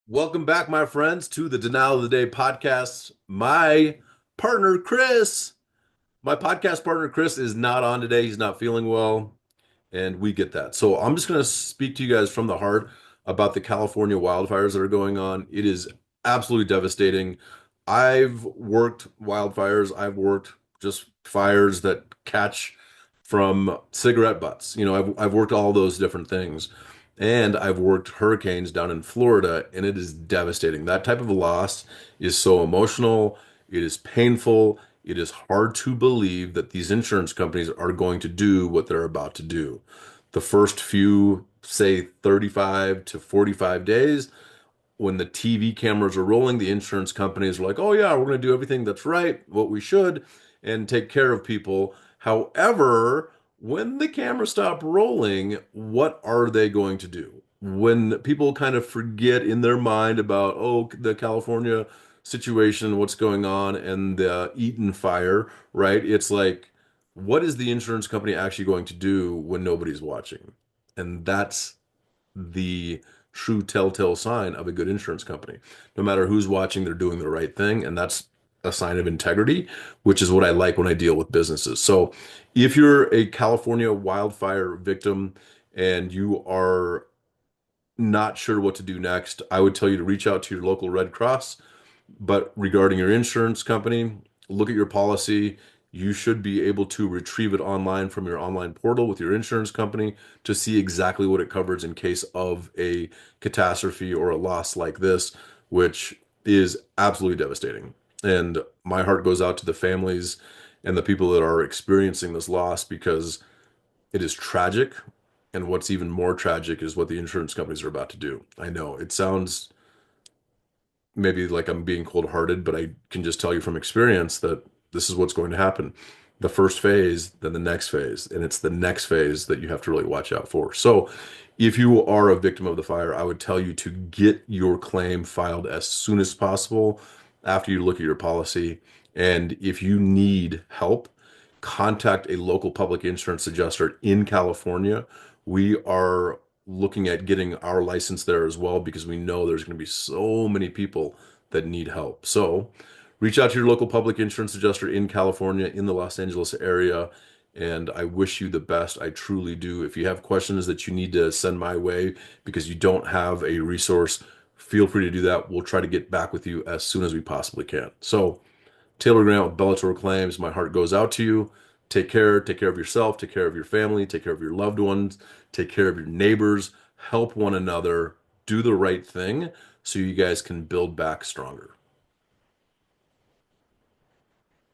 Welcome back, my friends, to the Denial of the Day podcast. Partner, Chris, my podcast partner, Chris, is not on today. He's not feeling well, and we get that. So I'm just going to speak to you guys from the heart about the California wildfires that are going on. It is absolutely devastating. I've worked wildfires, I've worked just fires that catch from cigarette butts. I've worked all those different things. And I've worked hurricanes down in Florida, and it is devastating. That type of loss is so emotional, it is painful, it is hard to believe that these insurance companies are going to do what they're about to do. The first few, say 35 to 45 days, when the TV cameras are rolling, the insurance companies are like, oh, yeah, we're going to do everything that's right, what we should, and take care of people. However, when the cameras stop rolling, what are they going to do? When people kind of forget in their mind about, oh, the California situation, what's going on, and the Eaton fire, right? It's like, what is the insurance company actually going to do when nobody's watching? And that's the true telltale sign of a good insurance company. No matter who's watching, they're doing the right thing, and that's a sign of integrity, which is what I like when I deal with businesses. So, if you're a California wildfire victim and you are not sure what to do next, I would tell you to reach out to your local Red Cross. But regarding your insurance company, look at your policy. You should be able to retrieve it online from your online portal with your insurance company to see exactly what it covers in case of a catastrophe or a loss like this, which is absolutely devastating. And my heart goes out to the families and the people that are experiencing this loss because it is tragic. And what's even more tragic is what the insurance companies are about to do. I know it sounds maybe like I'm being cold-hearted, but I can just tell you from experience that this is what's going to happen. The first phase, then the next phase, and it's the next phase that you have to really watch out for. So, if you are a victim of the fire, I would tell you to get your claim filed as soon as possible after you look at your policy. And if you need help, contact a local public insurance adjuster in California. We are looking at getting our license there as well because we know there's going to be so many people that need help. So reach out to your local public insurance adjuster in California, in the Los Angeles area, and I wish you the best. I truly do. If you have questions that you need to send my way because you don't have a resource, feel free to do that. We'll try to get back with you as soon as we possibly can. So, Taylor Grant with Bellator Claims, my heart goes out to you. Take care of yourself, take care of your family, take care of your loved ones, take care of your neighbors, help one another, do the right thing so you guys can build back stronger.